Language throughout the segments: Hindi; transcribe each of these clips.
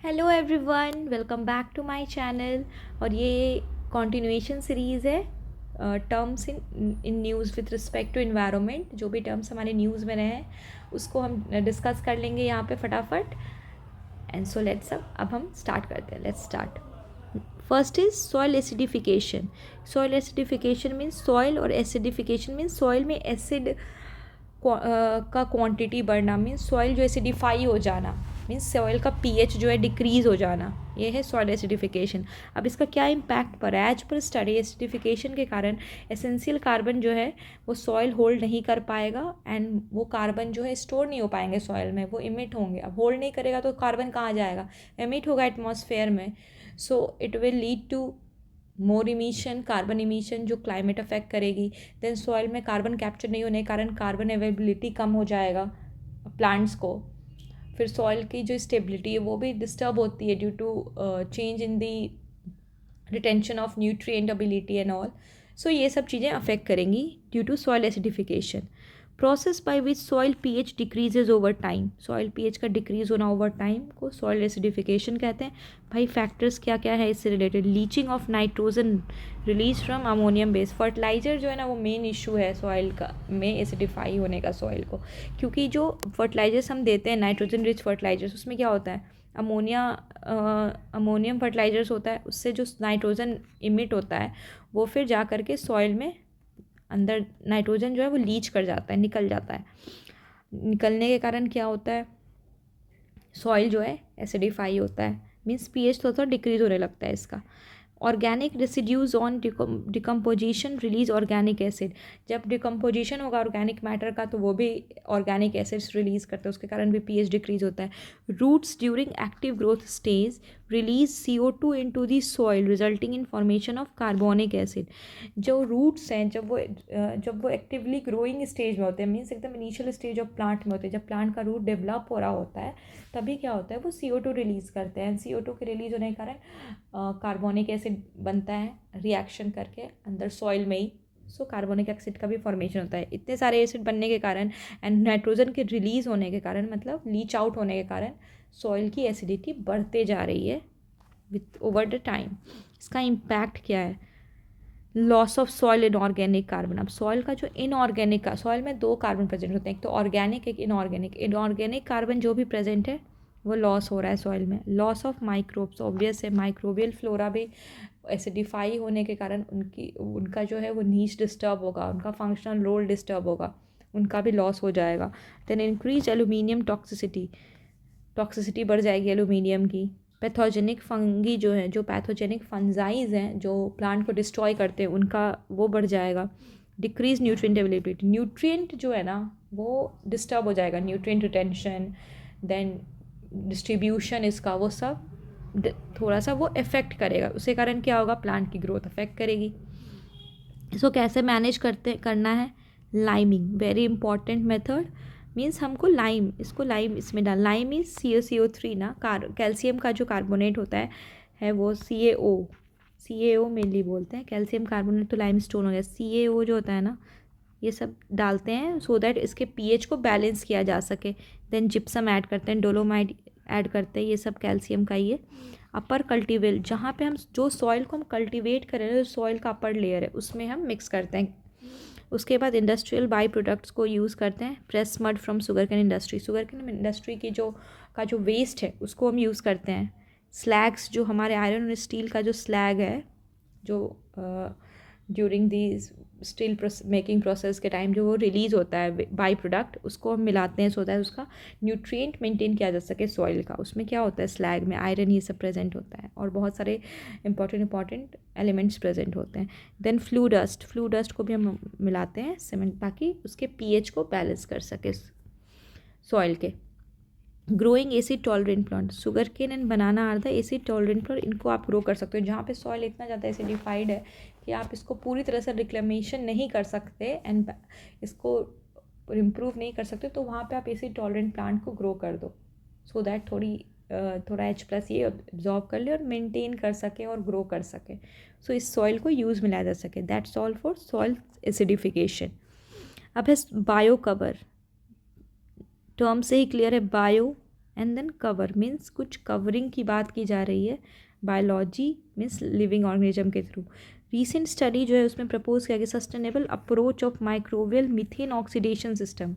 Hello everyone, welcome back to my channel. और ये कॉन्टिन्यूएशन सीरीज़ है terms in news with respect to environment. जो भी टर्म्स हमारे न्यूज़ में रहे हैं उसको हम डिस्कस कर लेंगे यहाँ पे फटाफट। एंड सो लेट्स अब हम स्टार्ट करते हैं। Let's start. First is soil acidification. Soil acidification means soil, और एसिडिफिकेशन मीन्स सॉइल में एसिड का क्वांटिटी बढ़ना, मीन्स सॉइल जो एसिडिफाई हो जाना, मीन्स सॉइल का पीएच जो है डिक्रीज़ हो जाना, ये है सॉइल एसिडिफिकेशन। अब इसका क्या इम्पैक्ट पड़ा है? एज पर स्टडी एसिडिफिकेशन के कारण एसेंशियल कार्बन जो है वो सॉइल होल्ड नहीं कर पाएगा, एंड वो कार्बन जो है स्टोर नहीं हो पाएंगे सॉइल में, वो इमिट होंगे। अब होल्ड नहीं करेगा तो कार्बन कहाँ जाएगा? इमिट होगा एटमॉस्फेयर में। So it will lead to more emission, carbon emission, जो क्लाइमेट अफेक्ट करेगी। देन सॉइल में कार्बन कैप्चर नहीं होने के कारण कार्बन अवेलेबिलिटी कम हो जाएगा प्लांट्स को। फिर सॉइल की जो स्टेबिलिटी है वो भी डिस्टर्ब होती है due to change in the retention of nutrient ability and all. So ये सब चीज़ें अफेक्ट करेंगी due to soil acidification. Process by which soil pH decreases over time. Soil pH का डिक्रीज होना ओवर टाइम को सॉइल एसिडिफिकेशन कहते हैं। भाई फैक्टर्स क्या क्या है इससे related? Leaching of nitrogen release from ammonium base. Fertiliser जो है ना वो मेन इशू है सॉइल का में एसिडिफाई होने का सॉइल को, क्योंकि जो फर्टिलाइजर्स हम देते हैं नाइट्रोजन रिच फर्टिलाइजर्स, उसमें क्या होता है? अमोनियम फर्टिलाइजर्स होता है, उससे जो नाइट्रोजन इमिट होता है वो फिर जा कर के सॉइल में अंदर नाइट्रोजन जो है वो लीच कर जाता है, निकल जाता है। निकलने के कारण क्या होता है? सॉइल जो है एसिडिफाई होता है, मीन्स पीएच थोड़ा सा डिक्रीज होने लगता है इसका। Organic residues on decomposition release organic acid. जब डिकम्पोजिशन होगा ऑर्गेनिक मैटर का तो वो भी ऑर्गेनिक एसिड्स रिलीज करते हैं, उसके कारण भी पीएच डिक्रीज होता है। Roots during active growth stage release CO2 into the soil resulting in formation of carbonic acid. जो रूट्स हैं जब वो एक्टिवली ग्रोइंग स्टेज में होते हैं, मीन्स एकदम इनिशियल स्टेज ऑफ प्लांट में होते हैं, जब प्लांट का रूट डेवलप हो रहा होता है तभी क्या होता है? वो CO2 रिलीज़ करते हैं। CO2 के रिलीज़ होने के कारण कार्बोनिक एसिड बनता है रिएक्शन करके अंदर सॉइल में ही। सो कार्बोनिक एसिड का भी फॉर्मेशन होता है। इतने सारे एसिड बनने के कारण एंड नाइट्रोजन के रिलीज़ होने के कारण, मतलब लीच आउट होने के कारण सॉइल की एसिडिटी बढ़ते जा रही है विथ ओवर द टाइम। इसका इम्पैक्ट क्या है? Loss of soil inorganic carbon. अब सॉइल का जो इनऑर्गेनिक का, सॉइल में दो कार्बन प्रेजेंट होते हैं, एक तो ऑर्गेनिक एक इनऑर्गेनिक। इनऑर्गेनिक कार्बन जो भी प्रेजेंट है वो लॉस हो रहा है सॉइल में। लॉस ऑफ माइक्रोब्स, ऑब्वियस है माइक्रोबियल फ्लोरा भी एसिडिफाई होने के कारण उनका जो है वो नीच डिस्टर्ब होगा, उनका फंक्शनल रोल डिस्टर्ब होगा, उनका भी लॉस हो जाएगा। Then increase aluminium toxicity, toxicity बढ़ जाएगी एल्यूमिनियम की। पैथोजेनिक फंगी जो है, जो पैथोजेनिक फंजाइज हैं जो प्लांट को डिस्ट्रॉय करते हैं, उनका वो बढ़ जाएगा। डिक्रीज न्यूट्रिएंट अवेलेबिलिटी, न्यूट्रिएंट जो है ना वो डिस्टर्ब हो जाएगा, न्यूट्रिएंट रिटेंशन, देन डिस्ट्रीब्यूशन इसका, वो सब थोड़ा सा वो इफ़ेक्ट करेगा। उसके कारण क्या होगा? प्लांट की ग्रोथ अफेक्ट करेगी। इसको कैसे मैनेज करना है? Liming, very important method. Means हमको लाइम इसमें डाल। लाइम मीन्स CO3 ना, कैल्शियम का जो कार्बोनेट होता है वो CaO मेनली बोलते हैं। कैल्शियम कार्बोनेट तो लाइम स्टोन हो गया। CaO जो होता है ना, ये सब डालते हैं सो दैट इसके पीएच को बैलेंस किया जा सके। देन जिप्सम ऐड करते हैं, डोलोमाइट ऐड करते हैं, ये सब कैल्शियम का ही है। अपर कल्टीवेट, जहाँ पे हम जो सॉइल को हम कल्टीवेट करें, जो सॉइल का अपर लेयर है उसमें हम मिक्स करते हैं। उसके बाद इंडस्ट्रियल बाई प्रोडक्ट्स को यूज़ करते हैं। Press mud from sugar cane industry, sugar cane industry की जो वेस्ट है उसको हम यूज़ करते हैं। स्लैग्स, जो हमारे आयरन और स्टील का जो स्लैग है, जो during the steel making process के टाइम जो वो रिलीज़ होता है बाई प्रोडक्ट, उसको हम मिलाते हैं सो दैट उसका न्यूट्रिएंट मेंटेन किया जा सके सॉइल का। उसमें क्या होता है? स्लैग में आयरन ये सब प्रेजेंट होता है और बहुत सारे इंपॉर्टेंट एलिमेंट्स प्रेजेंट होते हैं। देन फ्लू डस्ट को भी हम मिलाते हैं सीमेंट, ताकि उसके पीएच को बैलेंस कर सके सॉइल के। Growing acid tolerant plant, sugar cane and banana are the acid tolerant plant. इनको आप ग्रो कर सकते हो जहाँ पे सॉइल इतना ज़्यादा एसिडिफाइड है कि आप इसको पूरी तरह से रिक्लेमेशन नहीं कर सकते एंड इसको इम्प्रूव नहीं कर सकते, तो वहाँ पे आप एसिड टॉलरेंट प्लांट को ग्रो कर दो सो दैट थोड़ा H+ ये एब्जॉर्ब कर ले और मेंटेन कर सके और ग्रो कर सके। सो इस सॉइल को यूज़ में लाया जा सके। That's all for soil acidification. अब है बायो कवर। टर्म से ही क्लियर है, bio and then cover means कुछ कवरिंग की बात की जा रही है, बायोलॉजी मीन्स लिविंग ऑर्गेनिज्म के थ्रू। रीसेंट स्टडी जो है उसमें प्रपोज किया गया sustainable approach of microbial methane oxidation system.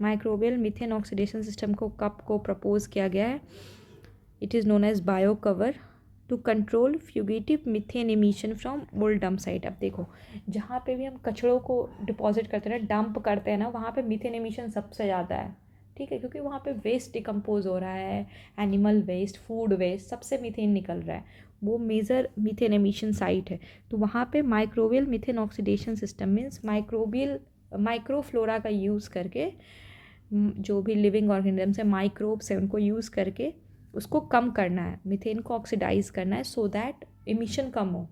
Microbial methane oxidation system को कब को प्रपोज किया गया है? It is known as bio cover to control fugitive methane emission from old dump site. अब देखो, जहाँ पे भी हम कचड़ों को डिपॉजिट करते हैं ना, डंप करते हैं ना, वहाँ पे मीथेन इमिशन सबसे ज़्यादा है, ठीक है, क्योंकि वहाँ पे वेस्ट डिकम्पोज हो रहा है, एनिमल वेस्ट, फूड वेस्ट, सबसे मीथेन निकल रहा है, वो मेजर मीथेन एमिशन साइट है। तो वहाँ पे microbial methane oxidation system means microflora का यूज़ करके, जो भी लिविंग ऑर्गेनिजम्स है, माइक्रोब्स है, उनको यूज़ करके उसको कम करना है, मीथेन को ऑक्सीडाइज करना है, सो दैट एमिशन कम हो,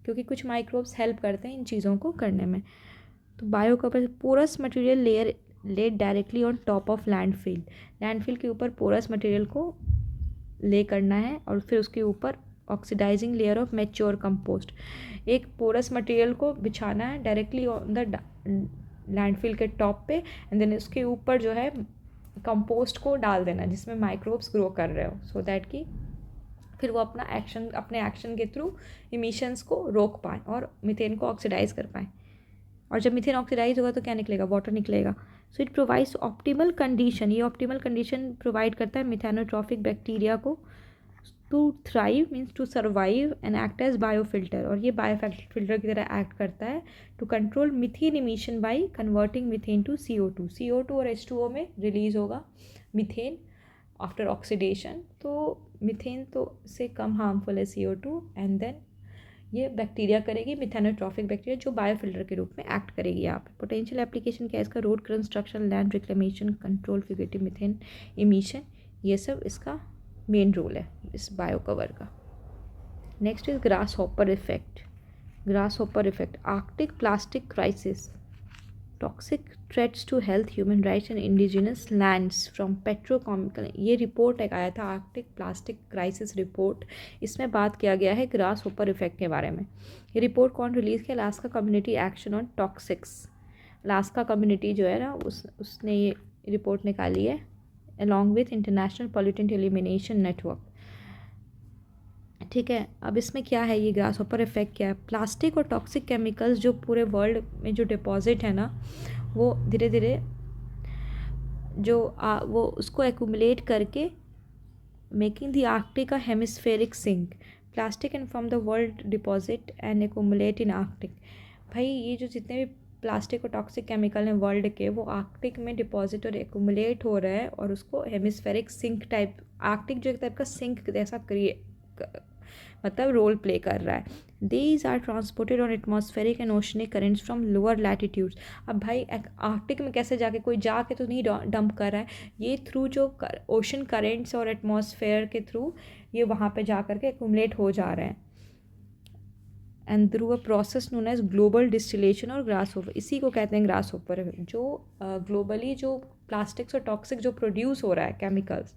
क्योंकि कुछ माइक्रोब्स हेल्प करते हैं इन चीज़ों को करने में। तो bio cover porous material layer laid directly on top of landfill. Landfill के ऊपर पोरस मटेरियल को ले करना है और फिर उसके ऊपर oxidizing layer of mature compost, एक पोरस मटेरियल को बिछाना है डायरेक्टली ऑन द लैंडफिल के टॉप पे, एंड देन उसके ऊपर जो है कंपोस्ट को डाल देना जिसमें माइक्रोब्स ग्रो कर रहे हो, सो दैट कि फिर वो अपने एक्शन के थ्रू इमिशंस को रोक पाएँ और मीथेन को ऑक्सीडाइज कर पाएँ। और जब मीथेन ऑक्सीडाइज होगा तो क्या निकलेगा? वाटर निकलेगा। So it provides optimal condition, ये ऑप्टिमल कंडीशन प्रोवाइड करता है मिथेनोट्रॉफिक बैक्टीरिया को to thrive means to survive and act as biofilter, और ये बायोफिल्टर की तरह एक्ट करता है to control methane emission by converting methane to CO2। CO2 और H2O में रिलीज होगा मीथेन आफ्टर ऑक्सीडेशन, तो मीथेन तो से कम हार्मफुल है CO2, एंड देन ये बैक्टीरिया करेगी, मिथेनोट्रॉफिक बैक्टीरिया, जो बायोफिल्टर के रूप में एक्ट करेगी यहाँ पे। पोटेंशियल एप्लीकेशन क्या है इसका? Road construction, land reclamation, control fugitive methane emission, ये सब इसका मेन रोल है इस बायो कवर का। Next is grasshopper effect. Grasshopper effect, Arctic plastic crisis, toxic threats to health, human rights and indigenous lands from petrochemical. ये रिपोर्ट एक आया था, आर्कटिक प्लास्टिक क्राइसिस रिपोर्ट, इसमें बात किया गया है ग्रास हॉपर इफेक्ट के बारे में। ये रिपोर्ट कौन रिलीज़ किया? Alaska community action on toxics. Alaska community जो है ना, उसने ये रिपोर्ट निकाली है along with international pollutant elimination network, ठीक है। अब इसमें क्या है, ये ग्रास हॉपर इफेक्ट क्या है? प्लास्टिक और टॉक्सिक केमिकल्स जो पूरे वर्ल्ड में जो डिपॉजिट है ना, वो धीरे धीरे वो उसको एक्यूमुलेट करके making the Arctic a hemispheric sink. Plastic and from the world deposit and accumulate in Arctic. भाई ये जो जितने भी प्लास्टिक और टॉक्सिक केमिकल हैं वर्ल्ड के, वो आर्कटिक में डिपॉजिट और एक्यूमुलेट हो रहा है, और उसको हेमिस्फेरिक सिंक टाइप, आर्कटिक जो एक टाइप का सिंक जैसा मतलब रोल प्ले कर रहा है। These are transported on atmospheric and oceanic currents from lower latitudes. अब भाई आर्कटिक में कैसे जाके, कोई जाके तो नहीं डंप कर रहा है, ये थ्रू जो ओशन करेंट्स और एटमॉस्फेयर के थ्रू ये वहाँ पे जा करके एक्यूमुलेट हो जा रहे हैं, and through a process known as global distillation और ग्रास होपर। इसी को कहते हैं ग्रास होपर, जो ग्लोबली जो प्लास्टिक्स और टॉक्सिक जो प्रोड्यूस हो रहा है केमिकल्स,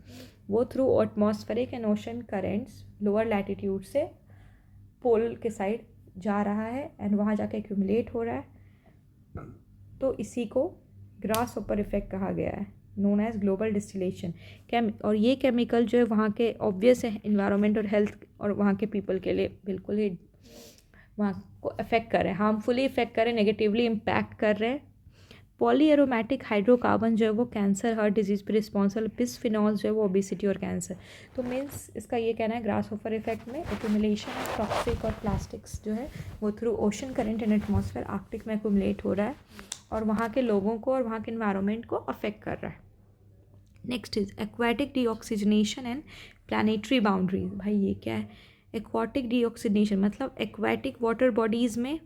वो through atmospheric and ocean currents lower latitude से पोल के साइड जा रहा है, एंड वहाँ जाके एक्यूमुलेट हो रहा है, तो इसी को ग्रास होपर इफेक्ट कहा गया है, नोन एज ग्लोबल डिस्टिलेशन। और ये केमिकल जो है वहाँ के ऑब्वियस है इन्वायरमेंट और हेल्थ और वहाँ के पीपल के लिए बिल्कुल ही वहाँ को अफेक्ट कर रहे हैं, हार्मफुली इफेक्ट कर रहे हैं, नेगेटिवली इम्पैक्ट कर रहे हैं। पॉली एरोमेटिक हाइड्रोकार्बन जो है वो कैंसर, हार्ट डिजीज़ पर रिस्पॉन्सिबल, बिस्फिनॉल जो है वो ओबेसिटी और कैंसर। तो मीन्स इसका ये कहना है ग्रास होपर इफेक्ट में एक्यूमुलेशन ऑफ टॉक्सिक और प्लास्टिक्स जो है वो through ocean current and atmosphere Arctic में एक्यूमुलेट हो रहा है, और वहाँ के लोगों को और वहाँ के इन्वायरमेंट को अफेक्ट कर रहा है। Next is aquatic deoxygenation and planetary boundaries. भाई ये क्या है? एक्वाटिक डीऑक्सीजनेशन मतलब एक्वाटिक वाटर बॉडीज़ में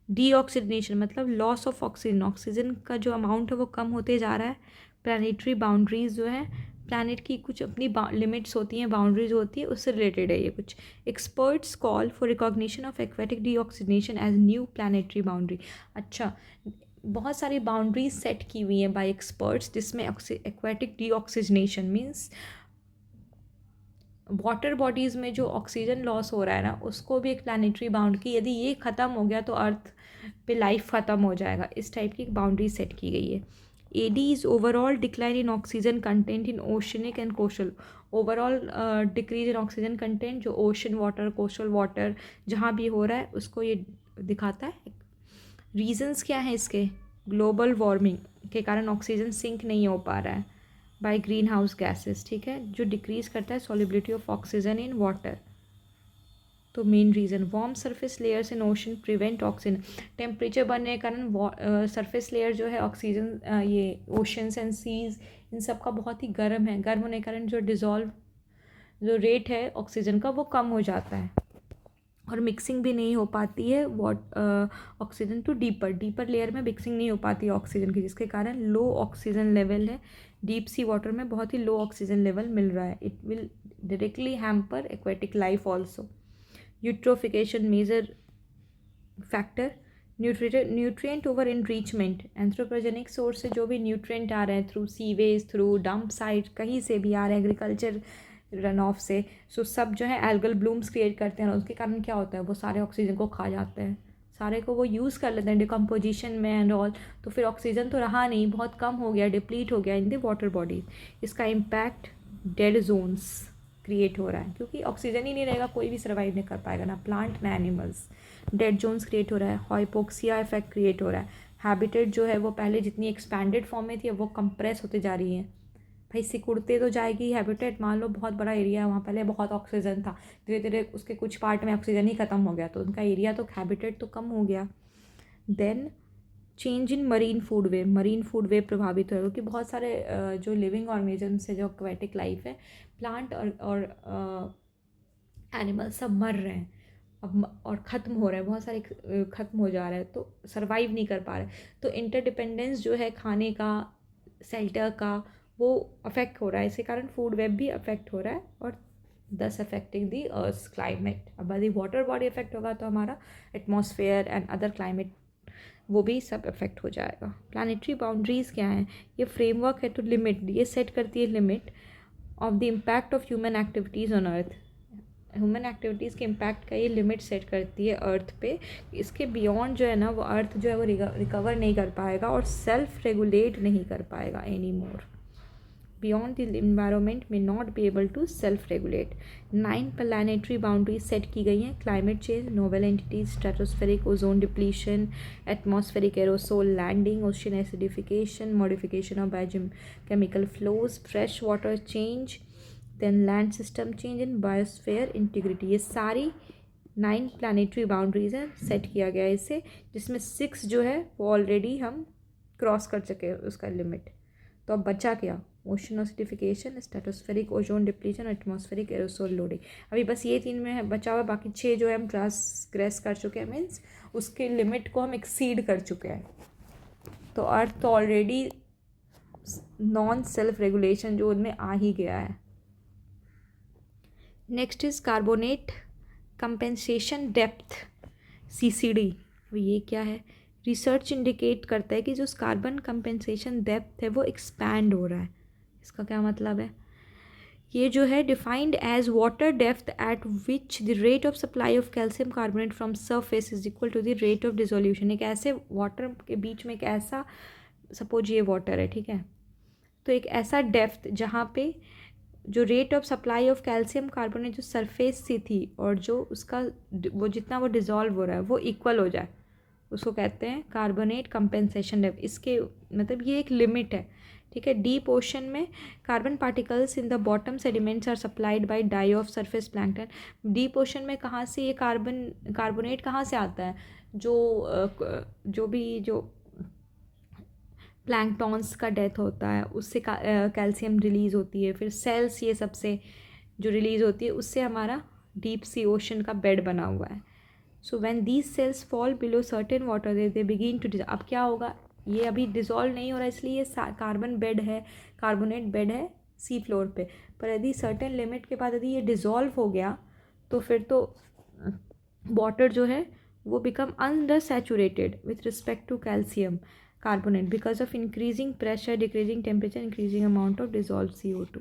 डीऑक्सीजनेशन मतलब लॉस ऑफ ऑक्सीजन, ऑक्सीजन का जो अमाउंट है वो कम होते जा रहा है। प्लानिटरी बाउंड्रीज जो है, प्लानिट की कुछ अपनी लिमिट्स होती हैं, बाउंड्रीज होती है, उससे रिलेटेड है ये कुछ। Experts call for recognition of aquatic deoxygenation as new planetary boundary. अच्छा, बहुत सारी बाउंड्रीज सेट की हुई हैं बाय एक्सपर्ट्स, जिसमें aquatic deoxygenation means water bodies में जो ऑक्सीजन लॉस हो रहा है ना, उसको भी एक प्लानिटरी बाउंड्री, यदि ये ख़त्म हो गया तो अर्थ पे लाइफ ख़त्म हो जाएगा, इस टाइप की एक बाउंड्री सेट की गई है। AD is overall decline in oxygen content in oceanic and coastal. Overall decrease in oxygen content जो ओशन वाटर, कोस्टल वाटर जहाँ भी हो रहा है उसको ये दिखाता है. रीजंस क्या है इसके? ग्लोबल वार्मिंग के कारण ऑक्सीजन सिंक नहीं हो पा रहा है बाय ग्रीन हाउस गैसेस, ठीक है, जो डिक्रीज करता है solubility of oxygen in water. तो main reason warm surface layers in ocean prevent oxygen. Temperature बढ़ने के कारण सरफेस लेयर जो है ऑक्सीजन ये ओशंस एंड सीज इन सब का बहुत ही गर्म है. गर्म होने के कारण जो डिज़ोल्व जो रेट है ऑक्सीजन का वो कम हो जाता है और मिक्सिंग भी नहीं हो पाती है ऑक्सीजन टू डीपर लेयर में मिक्सिंग नहीं हो पाती है ऑक्सीजन की, जिसके कारण लो ऑक्सीजन लेवल है. डीप सी वाटर में बहुत ही लो ऑक्सीजन लेवल मिल रहा है. It will directly hamper aquatic life also. Eutrophication major factor. Nutrient over enrichment. Anthropogenic source से जो भी न्यूट्रिएंट आ रहे हैं through sewage, through dump site, कहीं से भी आ रहे हैं, एग्रीकल्चर रन ऑफ से, सो सब जो है एल्गल ब्लूम्स क्रिएट करते हैं और उसके कारण क्या होता है वो सारे ऑक्सीजन को खा जाते हैं, सारे को वो यूज़ कर लेते हैं डिकम्पोजिशन में एंड ऑल. तो फिर ऑक्सीजन तो रहा नहीं, बहुत कम हो गया, डिप्लीट हो गया इन द वाटर बॉडी. इसका इम्पैक्ट डेड जोन्स क्रिएट हो रहा है क्योंकि ऑक्सीजन ही नहीं रहेगा, कोई भी सर्वाइव नहीं कर पाएगा, ना प्लांट ना एनिमल्स. डेड जोन्स क्रिएट हो रहा है. हाइपोक्सिया इफेक्ट क्रिएट हो रहा है. हैबिटेट जो है वो पहले जितनी एक्सपैंडेड फॉर्म में थी वो कंप्रेस होते जा रही है. भाई सिकुड़ते तो जाएगी हैबिटेट. मान लो बहुत बड़ा एरिया है, वहाँ पहले बहुत ऑक्सीजन था, धीरे धीरे उसके कुछ पार्ट में ऑक्सीजन ही ख़त्म हो गया तो उनका एरिया तो हैबिटेट तो कम हो गया. Then change in marine food web. Marine food web प्रभावित हो क्योंकि बहुत सारे जो लिविंग ऑर्गेनिजम्स है, जो एक्वेटिक लाइफ है, प्लांट और एनिमल सब मर रहे हैं अब और ख़त्म हो रहे हैं, बहुत सारे ख़त्म हो जा रहे हैं, तो सर्वाइव नहीं कर पा रहे. तो इंटरडिपेंडेंस जो है खाने का, शेल्टर का, वो अफेक्ट हो रहा है. इसी कारण फूड वेब भी अफेक्ट हो रहा है और दस अफेक्टिंग दी अर्थ क्लाइमेट. अब यदि वाटर बॉडी अफेक्ट होगा तो हमारा एटमॉस्फेयर एंड अदर क्लाइमेट वो भी सब अफेक्ट हो जाएगा. प्लानिटरी बाउंड्रीज़ क्या हैं? ये फ्रेमवर्क है टू लिमिट, ये सेट करती है limit of the impact of human activities on earth. Human activities के इम्पैक्ट का ये लिमिट सेट करती है अर्थ पे. इसके बियॉन्ड जो है ना वो अर्थ जो है वो रिकवर नहीं कर पाएगा और सेल्फ रेगुलेट नहीं कर पाएगा any more. Beyond the environment may not be able to self-regulate. 9 planetary boundaries set की गई हैं. Climate change, novel entities, stratospheric ozone depletion, atmospheric aerosol landing, ocean acidification, modification of biochemical flows, fresh water change, then land system change and biosphere integrity. ये सारी 9 planetary boundaries हैं, सेट किया गया है इसे, जिसमें 6 जो है वो ऑलरेडी हम क्रॉस कर चुके हैं उसका लिमिट. तो अब बचा क्या? Ocean acidification, stratospheric ozone depletion, atmospheric aerosol loading. अभी बस ये 3 में है बचा हुआ, बाकी 6 जो है हम ट्रांसग्रेस कर चुके हैं, मीन्स उसके लिमिट को हम एक्सीड कर चुके हैं. तो अर्थ तो ऑलरेडी नॉन सेल्फ रेगुलेशन जो उनमें आ ही गया है. Next is carbonate compensation depth, CCD. ये क्या है? रिसर्च इंडिकेट करता है कि जो कार्बन कंपेंसेशन डेप्थ है वो एक्सपैंड हो रहा है. इसका क्या मतलब है? ये जो है defined as water depth at which the rate of supply of calcium carbonate from surface is equal to the rate of dissolution. एक ऐसे वाटर के बीच में एक ऐसा, सपोज ये वाटर है, ठीक है, तो एक ऐसा डेप्थ जहाँ पे जो rate of supply of calcium carbonate जो सरफेस से थी और जो उसका वो जितना वो डिज़ोल्व हो रहा है वो इक्वल हो जाए, उसको कहते हैं कार्बोनेट कंपेंसेशन डेप्थ. इसके मतलब ये एक लिमिट है, ठीक है. डीप ओशन में carbon particles in the bottom sediments are supplied by die off surface plankton. Deep ocean में कहाँ से ये कार्बोनेट कहाँ से आता है? जो प्लैंक्टॉन्स का डेथ होता है उससे कैल्शियम रिलीज़ होती है, फिर सेल्स ये सबसे जो रिलीज़ होती है उससे हमारा डीप सी ओशन का बेड बना हुआ है. So when these shells fall below certain water they begin to dissolve. अब क्या होगा? ये अभी डिज़ोल्व नहीं हो रहा, इसलिए ये कार्बन बेड है, कार्बोनेट बेड है सी फ्लोर पे. पर यदि सर्टेन लिमिट के बाद यदि ये डिज़ोल्व हो गया तो फिर तो वाटर जो है वो become under saturated with respect to calcium carbonate because of increasing pressure, decreasing temperature, increasing amount of dissolved CO2.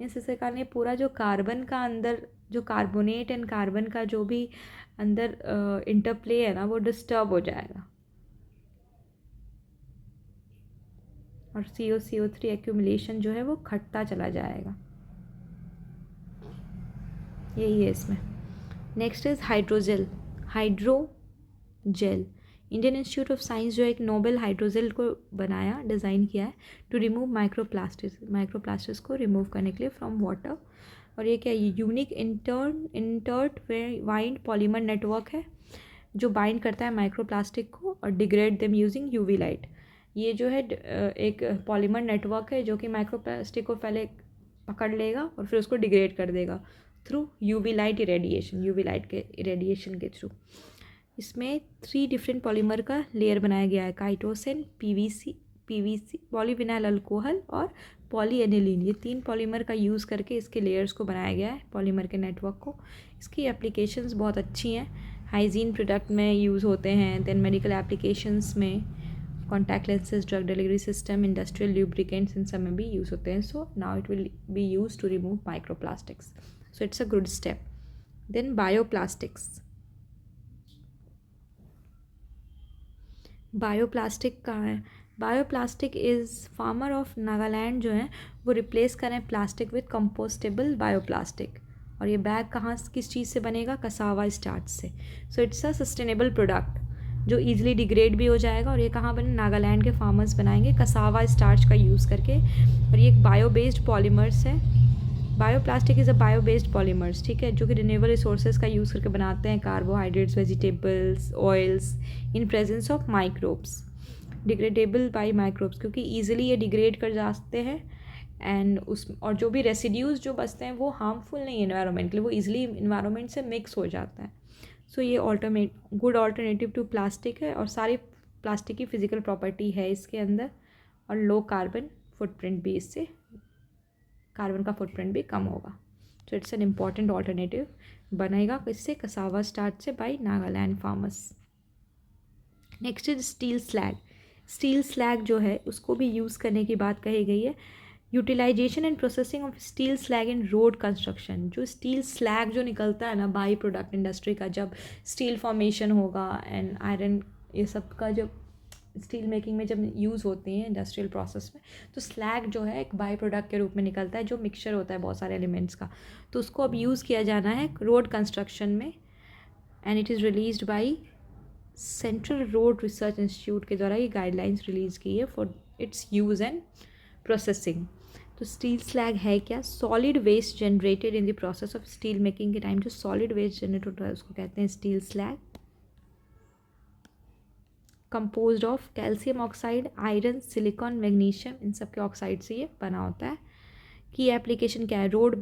इसके कारण ये पूरा जो कार्बन का अंदर जो कार्बोनेट एंड कार्बन का जो भी अंदर इंटरप्ले है ना वो डिस्टर्ब हो जाएगा. और CO3 एक्यूमुलेशन जो है वो घटता चला जाएगा। यही है इसमें। Next is hydrogel. Indian institute of science जो एक नोबेल हाइड्रोजेल को बनाया, डिज़ाइन किया है टू रिमूव माइक्रोप्लास्टिक्स को रिमूव करने के लिए फ्रॉम वाटर। और ये क्या, यूनिक इंटर्ट वाइंड पॉलीमर नेटवर्क है जो बाइंड करता है माइक्रोप्लास्टिक को और degrade them using UV light. ये जो है एक पॉलीमर नेटवर्क है जो कि माइक्रोप्लास्टिक को पहले पकड़ लेगा और फिर उसको डिग्रेड कर देगा थ्रू यूवी लाइट के इरेडिएशन के थ्रू। इसमें 3 डिफरेंट पॉलीमर का लेयर बनाया गया है, काइटोसिन, पीवीसी, पॉलीविनाइल अल्कोहल और पॉलीएनिलीन। ये 3 पॉलीमर का यूज़ करके इसके लेयर्स को बनाया गया है, पॉलीमर के नेटवर्क को। इसकी एप्लीकेशंस बहुत अच्छी हैं, हाइजीन प्रोडक्ट में यूज़ होते हैं, देन मेडिकल एप्लीकेशंस में, contact lenses, drug delivery system, industrial lubricants, इन सब में भी यूज़ होते हैं। So now it will be use to remove microplastics, so it's a good step. Then bioplastics कहाँ है? Bioplastic is farmer of Nagaland जो है वो रिप्लेस करें प्लास्टिक विथ कंपोस्टेबल बायोप्लास्टिक। और ये बैग कहाँ किस चीज़ से बनेगा? कसावा स्टार्च से। सो इट्स अ सस्टेनेबल प्रोडक्ट जो ईजिली डिग्रेड भी हो जाएगा। और ये कहाँ बने? नागालैंड के फार्मर्स बनाएंगे कसावा स्टार्च का यूज़ करके। और ये एक बायो बेस्ड पॉलीमर्स है। Bioplastic is a bio based polymers, ठीक है, जो कि रिन्यूएबल रिसोर्सेज का यूज़ करके बनाते हैं carbohydrates, vegetables, oils in presence of microbes, degradable by microbes, क्योंकि ईजिली ये डिग्रेड कर जाते हैं। एंड और जो भी रेसिड्यूज़ जो बचते हैं वो हार्मफुल नहीं है इन्वायरमेंट के लिए, वो ईजिली इन्वायरमेंट से मिक्स हो जाता है। सो ये गुड ऑल्टरनेटिव टू प्लास्टिक है और सारी प्लास्टिक की फिजिकल प्रॉपर्टी है इसके अंदर। और लो कार्बन फुटप्रिंट भी, इससे कार्बन का फुटप्रिंट भी कम होगा। तो इट्स एन इम्पॉर्टेंट ऑल्टरनेटिव बनेगा इससे कसावा स्टार्च से by Nagaland farmers. Next is steel slag जो है उसको भी यूज़ करने की बात कही गई है। Utilization and processing of steel slag in road construction. जो स्टील स्लैग जो निकलता है ना बाई प्रोडक्ट इंडस्ट्री का, जब स्टील फॉर्मेशन होगा एंड आयरन ये सब का जब स्टील मेकिंग में जब यूज़ होती हैं इंडस्ट्रियल प्रोसेस में, तो स्लैग जो है एक बाई प्रोडक्ट के रूप में निकलता है जो मिक्सचर होता है बहुत सारे एलिमेंट्स का। तो उसको अब यूज़ किया जाना है रोड कंस्ट्रक्शन में। And it is released by central road research institute के द्वारा ये गाइडलाइंस रिलीज़ की है for its use and processing. तो स्टील स्लैग है क्या? Solid waste generated in the process of steel making के टाइम जो सॉलिड वेस्ट जनरेट होता है उसको कहते हैं steel slag. Composed of calcium oxide, iron, silicon, magnesium, इन सब के ऑक्साइड से ये बना होता है। की एप्लीकेशन क्या है? रोड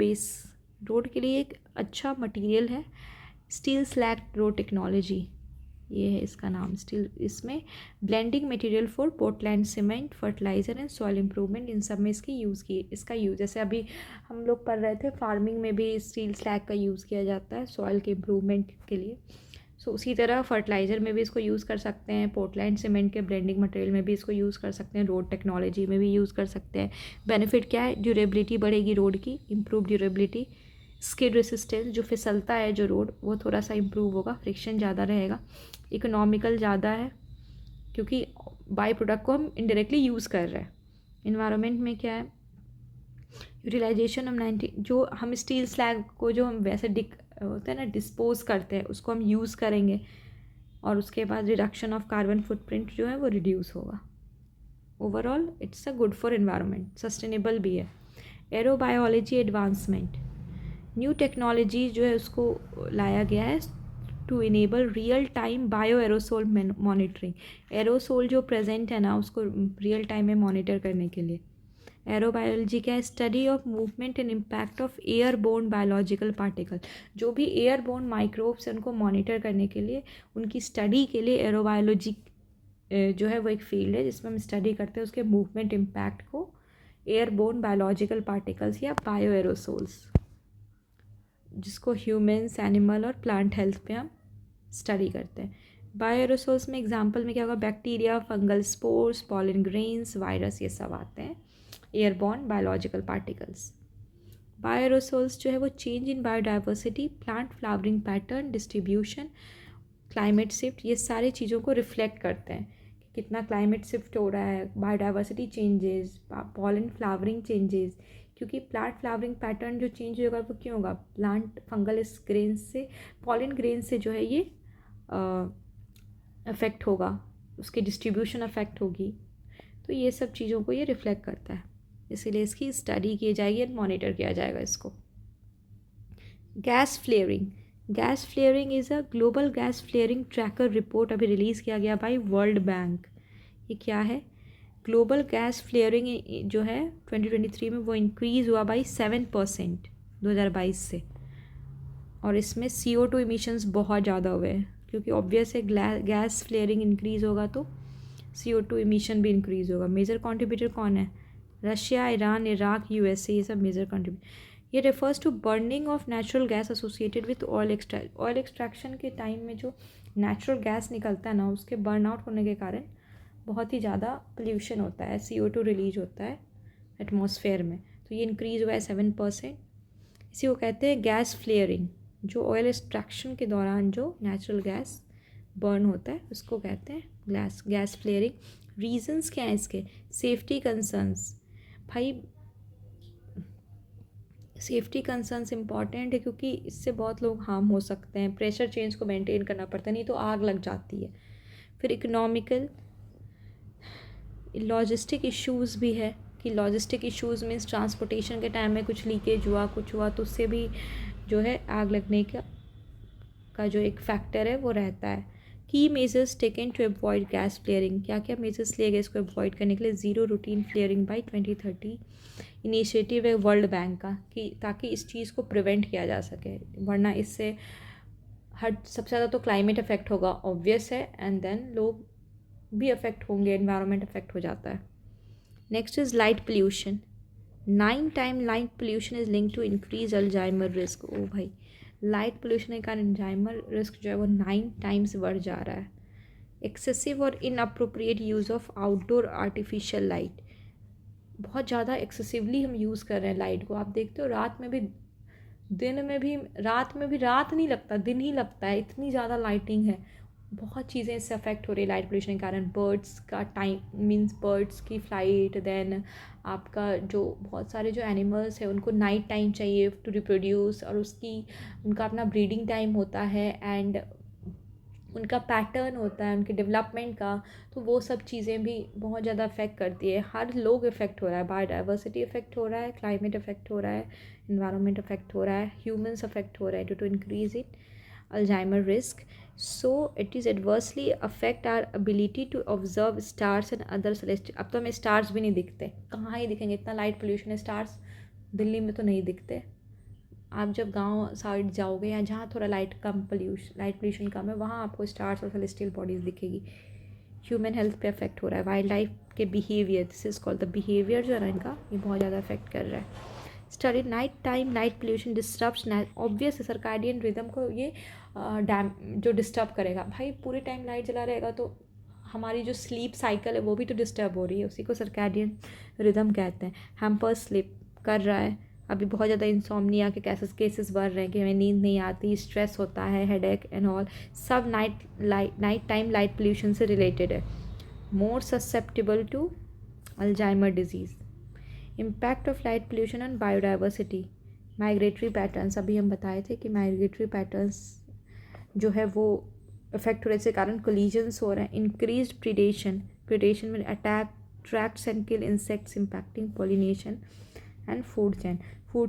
के लिए एक अच्छा मटेरियल है स्टील स्लैग रोड टेक्नोलॉजी, ये है इसका नाम स्टील। इसमें blending material for Portland cement, fertiliser and soil improvement, इन सब में इसका यूज़ जैसे अभी हम लोग पढ़ रहे थे फार्मिंग में भी स्टील स्लैग का यूज़ किया जाता है सॉइल के इम्प्रूवमेंट के लिए। सो उसी तरह फर्टिलाइज़र में भी इसको यूज़ कर सकते हैं, पोर्टलैंड सीमेंट के ब्लेंडिंग मटेरियल में भी इसको यूज़ कर सकते हैं, रोड टेक्नोलॉजी में भी यूज़ कर सकते हैं। बेनिफिट क्या है? ड्यूरेबिलिटी बढ़ेगी रोड की, इम्प्रूव ड्यूरेबिलिटी, स्किड रेसिस्टेंस, जो फिसलता है जो रोड वो थोड़ा सा इम्प्रूव होगा, फ्रिक्शन ज़्यादा रहेगा, इकोनॉमिकल ज़्यादा है क्योंकि बाई प्रोडक्ट को हम इनडायरेक्टली यूज़ कर रहे हैं। इन्वायरमेंट में क्या है? यूटिलाइजेशन ऑफ जो हम स्टील स्लैग को जो हम वैसे होता है ना डिस्पोज करते हैं उसको हम यूज़ करेंगे और उसके बाद रिडक्शन ऑफ कार्बन फुटप्रिंट जो है वो रिड्यूस होगा। Overall it's a good for environment, sustainable भी है। एरोबायोलॉजी एडवांसमेंट, न्यू टेक्नोलॉजी जो है उसको लाया गया है to enable real time bio aerosol monitoring. Aerosol जो प्रेजेंट है ना उसको रियल टाइम में मॉनिटर करने के लिए। एरोबायोलॉजी क्या है? Study of movement and impact of airborne biological particle. जो भी एयरबोर्न माइक्रोब्स हैं उनको मॉनिटर करने के लिए, उनकी स्टडी के लिए एरोबायोलॉजी जो है वो एक फील्ड है जिसमें हम स्टडी करते हैं उसके मूवमेंट इम्पैक्ट को एयरबोर्न बायोलॉजिकल पार्टिकल्स या बायो एरोसोल्स, जिसको ह्यूमन्स, एनिमल और प्लांट हेल्थ पे हम स्टडी करते हैं। बायो एरोसोल्स में एग्जांपल में क्या होगा? Bacteria, fungal spores, pollen grains, virus, ये सब आते हैं airborne biological particles. Bio aerosols जो है वो change in biodiversity, plant flowering pattern, distribution, climate shift, ये सारी चीज़ों को रिफ्लेक्ट करते हैं कितना क्लाइमेट शिफ्ट हो रहा है, biodiversity changes, pollen flowering changes, क्योंकि प्लांट फ्लावरिंग पैटर्न जो चेंज होगा वो क्यों होगा, प्लांट फंगल ग्रेन से, पॉलन ग्रेन से जो है ये अफेक्ट होगा, उसकी डिस्ट्रीब्यूशन अफेक्ट होगी। तो ये सब चीज़ों को ये रिफ्लेक्ट करता है, इसीलिए इसकी स्टडी की जाएगी और मॉनिटर किया जाएगा इसको। Gas flaring, gas flaring is a global gas flaring tracker report अभी रिलीज़ किया गया बाय वर्ल्ड बैंक। ये क्या है, ग्लोबल गैस फ्लेयरिंग जो है 2023 में वो इंक्रीज़ हुआ बाई 7% 2022 से, और इसमें CO2 इमिशंस बहुत ज़्यादा हुए हैं, क्योंकि ऑब्वियस है गैस फ्लेयरिंग इंक्रीज़ होगा तो CO2 इमिशन भी इंक्रीज़ होगा। मेजर कंट्रीब्यूटर कौन है, रशिया, ईरान, इराक, USA, ये सब मेजर कंट्रीब्यूटर। ये refers to burning of natural gas associated with oil extraction के टाइम में जो नेचुरल गैस निकलता है ना, उसके बर्न आउट होने के कारण बहुत ही ज़्यादा पोल्यूशन होता है, CO2 रिलीज होता है एटमॉस्फेयर में, तो ये इंक्रीज़ हुआ है 7%। इसी को कहते हैं गैस फ्लेयरिंग, जो ऑयल एक्सट्रैक्शन के दौरान जो नेचुरल गैस बर्न होता है उसको कहते हैं गैस फ्लेयरिंग। रीजंस क्या हैं इसके, सेफ्टी कंसर्न्स, भाई सेफ्टी कंसर्न्स इंपॉर्टेंट है क्योंकि इससे बहुत लोग हार्म हो सकते हैं, प्रेशर चेंज को मेंटेन करना पड़ता है, नहीं तो आग लग जाती है। फिर इकोनॉमिकल, लॉजिस्टिक इश्यूज़ भी है कि लॉजिस्टिक इश्यूज़ मीन्स ट्रांसपोर्टेशन के टाइम में कुछ लीकेज हुआ, कुछ हुआ, तो उससे भी जो है आग लगने का जो एक फैक्टर है वो रहता है। Key measures taken to avoid gas flaring, क्या क्या मेजर्स लिए गए इसको अवॉइड करने के लिए, zero routine flaring by 2030 initiative है वर्ल्ड बैंक का, कि ताकि इस चीज़ को प्रिवेंट किया जा सके, वरना इससे सबसे ज़्यादा तो क्लाइमेट अफेक्ट होगा ऑब्वियस है, एंड देन लोग भी अफेक्ट होंगे, एनवायरनमेंट अफेक्ट हो जाता है। Next is light pollution, 9 time light pollution is link to increase Alzheimer risk. ओ भाई, लाइट पोल्यूशन के कारण अल्जाइमर रिस्क जो है वो 9 टाइम्स बढ़ जा रहा है। एक्सेसिव और inappropriate use of outdoor artificial light, बहुत ज़्यादा एक्सेसिवली हम यूज़ कर रहे हैं लाइट को। आप देखते हो रात में भी, दिन में भी, रात में भी, रात नहीं लगता दिन ही लगता है, इतनी ज़्यादा लाइटिंग है। बहुत चीज़ें इससे अफेक्ट हो रही है लाइट पोल्यूशन के कारण। बर्ड्स का टाइम मीन्स बर्ड्स की फ्लाइट, देन आपका जो बहुत सारे जो एनिमल्स हैं उनको नाइट टाइम चाहिए टू रिप्रोड्यूस, और उनका अपना ब्रीडिंग टाइम होता है, एंड उनका पैटर्न होता है उनके डेवलपमेंट का, तो वो सब चीज़ें भी बहुत ज़्यादा अफेक्ट करती है। हर लोग इफेक्ट हो रहा है, बायोडाइवर्सिटी इफेक्ट हो रहा है, क्लाइमेट इफेक्ट हो रहा है, इन्वायरमेंट इफेक्ट हो रहा है, ह्यूमंस अफेक्ट हो रहा है due to increase in Alzheimer risk. So it is adversely affect our ability to observe stars and other celestial. अब तो हमें स्टार्स भी नहीं दिखते, कहाँ ही दिखेंगे, इतना लाइट पोल्यूशन है, स्टार्स दिल्ली में तो नहीं दिखते। आप जब गांव साइड जाओगे या जहाँ थोड़ा लाइट पोल्यूशन कम है, वहाँ आपको स्टार्स और सेलेस्टियल बॉडीज़ दिखेगी। ह्यूमन हेल्थ पे अफेक्ट हो रहा है, वाइल्ड लाइफ के behaviour, this is called the behaviour जो है ना इनका, ये बहुत ज़्यादा अफेक्ट कर रहा है। Study night time light pollution disturbs obvious circadian rhythm को, ये जो डिस्टर्ब करेगा। भाई पूरे टाइम लाइट जला रहेगा तो हमारी जो स्लीप साइकिल है वो भी तो डिस्टर्ब हो रही है, उसी को सर्काडियन रिदम कहते हैं। हैम्पर स्लीप कर रहा है, अभी बहुत ज़्यादा इंसोम्निया के केसेस बढ़ रहे हैं कि हमें नींद नहीं आती, स्ट्रेस होता है, हेडेक एंड ऑल, सब नाइट टाइम लाइट पोल्यूशन से रिलेटेड है। More susceptible to Alzheimer disease. Impact of light pollution on biodiversity, migratory patterns, अभी हम बताए थे कि माइग्रेटरी पैटर्न्स जो है वो इफेक्ट हो रहे के कारण कोलिजन्स हो रहे हैं। इंक्रीज्ड प्रीडेशन में attack tracts and kill insects impacting pollination and food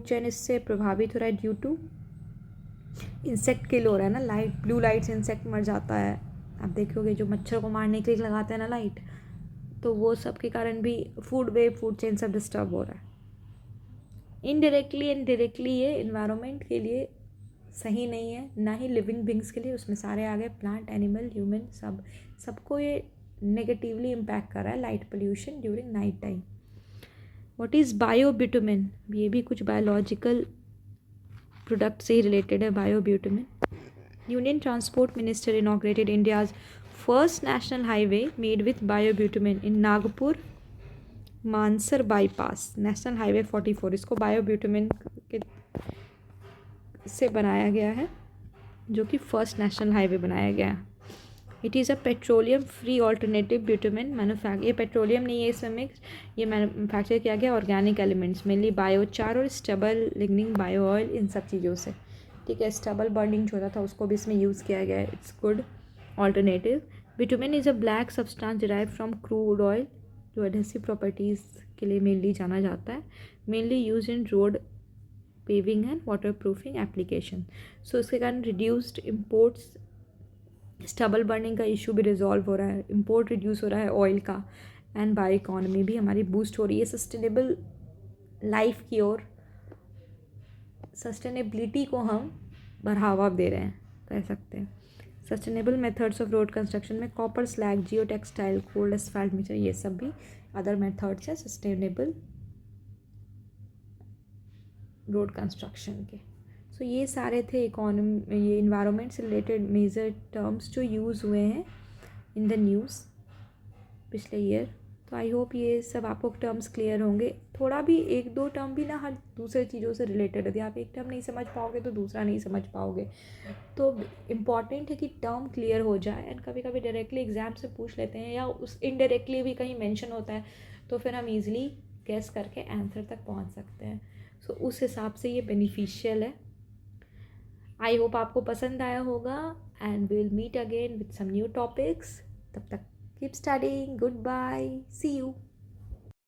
chain इससे प्रभावित हो रहा है ड्यू टू इंसेक्ट किल हो रहा है ना, ब्लू लाइट से इंसेक्ट मर जाता है। आप देखोगे जो मच्छर को मारने के लिए लगाते हैं ना लाइट, तो वो सब के कारण भी फूड चेन सब डिस्टर्ब हो रहा है। इनडायरेक्टली एंड डायरेक्टली ये इन्वायरमेंट के लिए सही नहीं है, ना ही लिविंग बींग्स के लिए, उसमें सारे आ गए, प्लांट, एनिमल, ह्यूमन, सबको ये नेगेटिवली इम्पैक्ट कर रहा है light pollution during night time. What is biobitumen, ये भी कुछ बायोलॉजिकल प्रोडक्ट से ही रिलेटेड है। Biobitumen, union transport minister inaugurated India's first national highway made with biobitumen in Nagpur Mansar bypass, national highway 44, इसको बायोब्यूटामिन के से बनाया गया है, जो कि फर्स्ट नेशनल हाईवे बनाया गया है। It is a petroleum free alternative bitumen manufacture, ये पेट्रोलियम नहीं है इसमें मिक्स, ये मैन्युफैक्चर किया गया ऑर्गेनिक एलिमेंट्स मेनली बायोचार और स्टबल लिग्निंग बायो ऑयल, इन सब चीज़ों से। ठीक है, स्टबल बर्निंग जो होता था उसको भी इसमें यूज़ किया गया है। It's good alternative. Bitumen is a black substance derive from crude oil, जो एडहेसिव प्रॉपर्टीज़ के लिए मेनली जाना जाता है, mainly use in road paving and waterproofing application. So इसके कारण रिड्यूस्ड इम्पोर्ट्स, स्टबल बर्निंग का इशू भी रिजॉल्व हो रहा है, इम्पोर्ट रिड्यूस हो रहा है ऑयल का, एंड बायो इकॉनमी भी हमारी बूस्ट हो रही है सस्टेनेबल लाइफ की ओर। सस्टेनेबिलिटी को हम बढ़ावा दे रहे हैं, कह सकते हैं। Sustainable methods of road construction में कॉपर स्लैग, जियो टेक्सटाइल, कोल्ड एसफाल्ट मिक्सचर, ये सब भी अदर मेथड्स हैं सस्टेनेबल रोड कंस्ट्रक्शन के। सो ये सारे थे इकोनॉमी, ये इन्वायरमेंट से रिलेटेड मेजर टर्म्स जो यूज़ हुए हैं इन द न्यूज़ पिछले ईयर। तो आई होप ये सब आपको टर्म्स क्लियर होंगे। थोड़ा भी एक दो टर्म भी ना हर दूसरे चीज़ों से रिलेटेड है, यदि आप एक टर्म नहीं समझ पाओगे तो दूसरा नहीं समझ पाओगे। तो इम्पॉर्टेंट है कि टर्म क्लियर हो जाए, एंड कभी कभी डायरेक्टली एग्जाम से पूछ लेते हैं या उस इनडायरेक्टली भी कहीं मेंशन होता है, तो फिर हम इजीली गेस करके आंसर तक पहुंच सकते हैं। सो उस हिसाब से ये बेनिफिशियल है। आई होप आपको पसंद आया होगा, and we will meet again with some new topics. तब तक keep studying, good bye, see you.